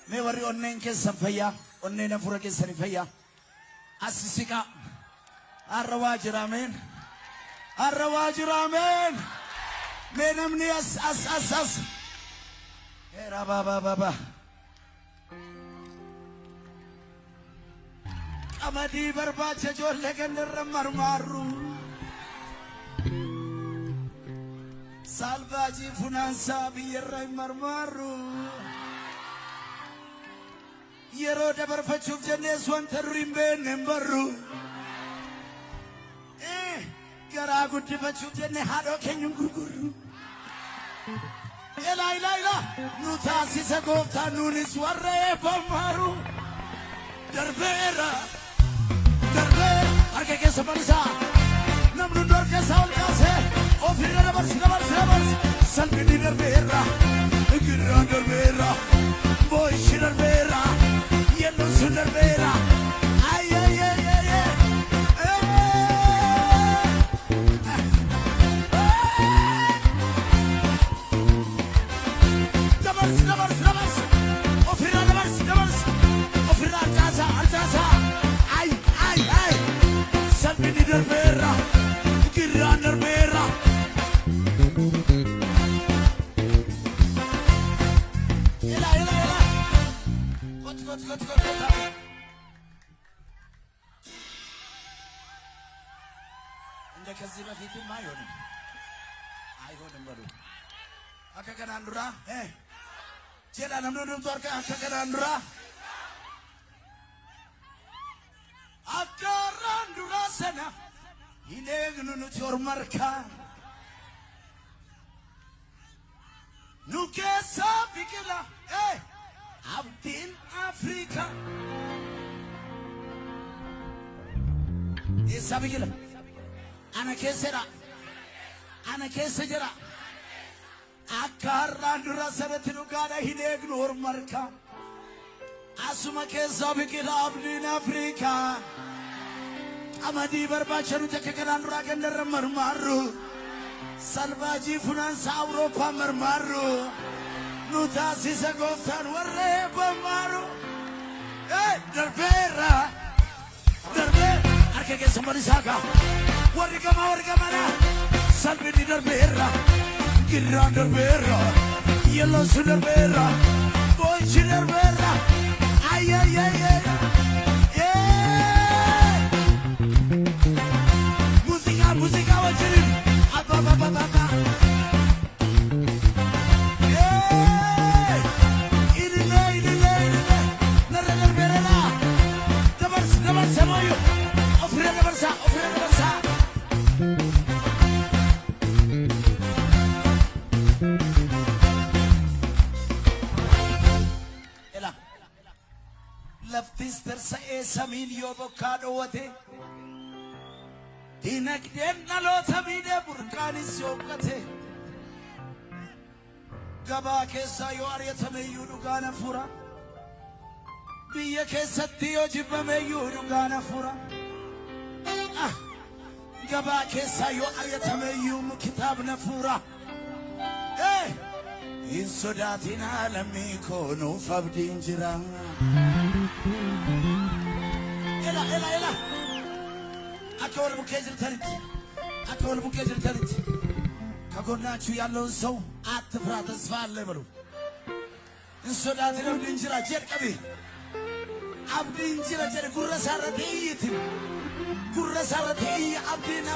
Me warri onnen keessa fayyaa onnen afura keessa ni fayyaa asisika arrawaa jiraameen me namni as era baba amadi barbaacha jolle ganarra marmaru salvaaji funansa biyarra marmaru yero dabarfachuuf jennees wanta duriin beekne barru garaa guddifachuuf jenne haadhoo keenya gurgurru ila nu taasisa gooftaan nuunis warra eebbamaaru darbeera harka keessa marisaa namni door keessaa ol kaasee ofirra dabarsi salphini darbeera girraan darbeera boo'ichi darbeera yennoon sun darbeera ከዚህ በፊትም አይሆንም በሉ አከከናንዱራ ጀላ ነምኑንም ጦርካ አከከናንዱራ አከራንዱራ ሰና ይኔግኑኑ ቾርመርካ ኑኬሳ ቢቅላ አብዲን አፍሪካ ኤሳ ቢቅላ ana keessa jira akkarraan dura sanatti dhugaadha hin eegnu hormarka asuma keessa biqila abdiin afrikaa qamadii barbaacha nuti akka kanaan duraa gandarra marmaarru salvaajii funaansa awurooppaa marmaarru nu taasisa gooftaan warra eebbamaaru darbeera harka keessa marisaa wargamana salbini darbeera girraan darbeera yelloon sun darbeera boo'ichi darbeera muuziqaa wajjin abba narra darbeera dabarsa mooyo ofirra dabarsa laftis tarsa'ee samiin yoo bokkaa dhoowwate dinagdeen dhaloota miidhee burqaanis yooqqate gabaa keessaa yoo ari'atameyyuu dhugaan hafuura biyya keessatti yoo jibbameyyuu dhugaan hafuura gabaa keessaa yoo ari'atameyyuu kitaabni hafuura hin sodaatin lammii koo nuuf abdiin jira ela akka wal bukkee jirtanitti ከጎናችሁ ያለውን ሰው አትፍራ ተስፋ አለ በሉ እንሶዳትን አብዲን ጅራ ጀርቀቢ አብዲን ጅራ ጀር ጉረሳረቴ አብዲን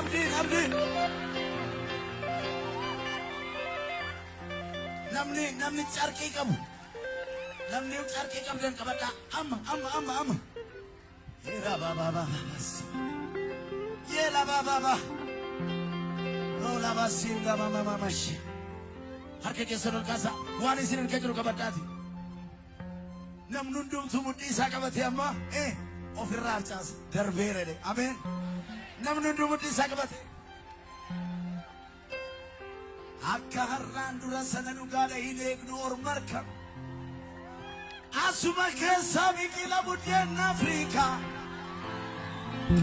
namni carqii qabu dan qabadha amma Yela baba no la basinga mama mashi harka keessa ol kaasa waan isin harka jiru qabadhaati namni hundumtuu mudhii isaa qabate amma ofirraa harcaasa darbeera de ameen namni hunduu mudhii isaa qabate akka harraan dura sana dhugaadha hin eegnu ormarka asuma keessa biqila buddeen Afrikaa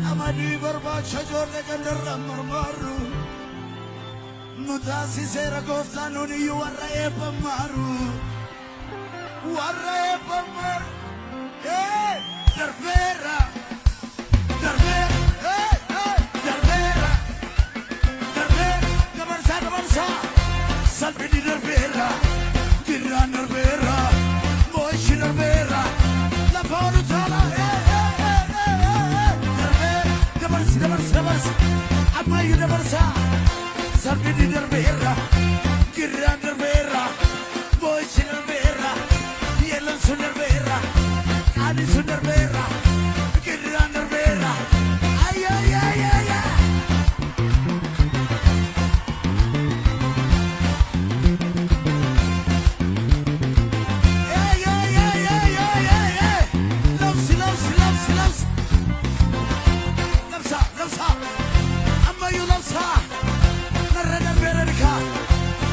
qamadii barbaacha ijoollee gandarra marmaarru Mutasi sera gofta nuni yu warrae pamaru Darbera Gabarsa Salvini Darbera Giran Darbera Moishi Darbera La Paulu Tala Gabarsa Amayu Gabarsa Salvini Darbera Giran Darbera Moishi Darbera Yelan Darbera Ali Darbera Giran Darbera Ay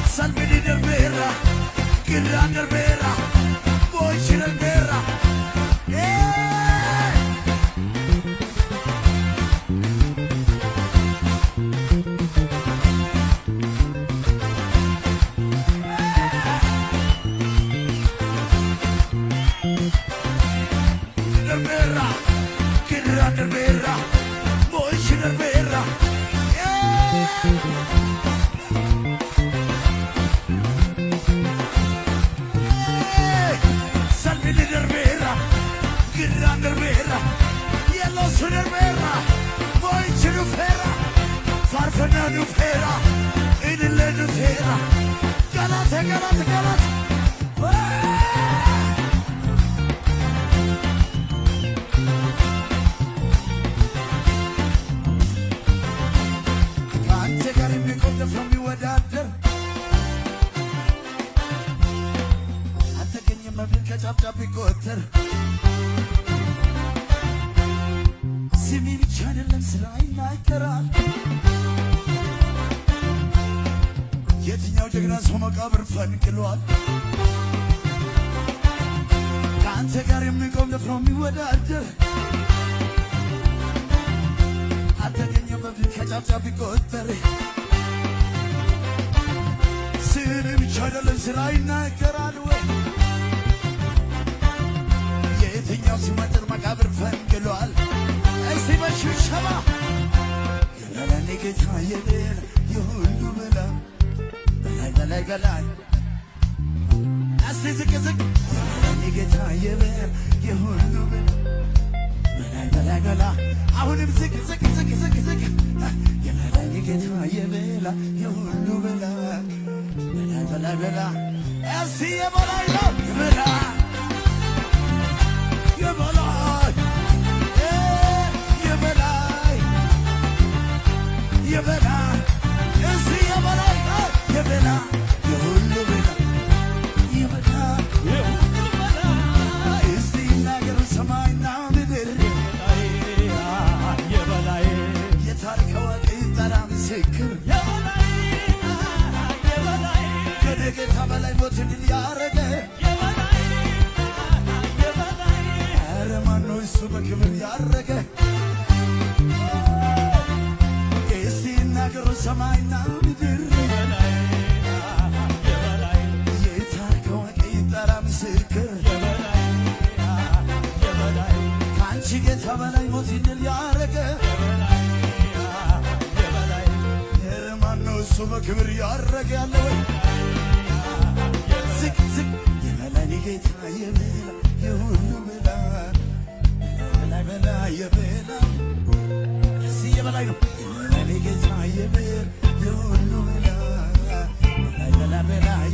Salvini Darbera, Giran Darbera, Moishi Darbera. Darbera, Giran Darbera, Moishi Darbera. Salvini Darbera, Giran Darbera, Yellow Darbera, Moishi Darbera, Farfana Darbera, Idile Darbera, Galata. Kante garim biqoda from you wadader Chap biqoter Simi bichaneለም ስራይ ናይከራል የትኛው ጀግና ሰው መቃብር ፈንቅሏል ካንተ ጋር የሚቆም ደፍሮ የሚወዳደር አልተገኘም በፊት ከጫፍ ቢቆጠር ስሚ bichaneለም ስራይ ናይከራል ወይ የትኛው ሲመጥር መቃብር ፈንቅሏል እስቲ በሽብሸባ የለኔ ጌታ የሌለ የሁሉ በላይ እስቲ ዝቅ የለኔ ጌታ የሌለ የሁሉ በላይ አሁንም ዝቅ የለኔ ጌታ የሌለ የሁሉ በላይ እስቲ የበላይ ነው የበላይ እስቲ የበላይ የሁሉ በላይ እስቲ ይናገሩ ሰማይና ምድር የበላይ የታሪክ አዋቂ ጠራ ምስክር ከጌታ በላይ ሞትን ድል ያረገ ኧረ ማነው እሱ በክብር ያረገ ይናገሩ ሰማይና ምድር የታሪክ አዋቂ ጠራ ምስክር ከአንቺ ጌታ በላይ ሞትን ድል ያረገ ኧረ ማነው እሱ በክብር ያረገ ያለ ወይ ዝቅ የበላይ ጌታ የበላይ የሁሉ በላይ የበላይ እስቲ የበላይ ነው የበላይ ጌታ የበላይ የሁሉ በላይ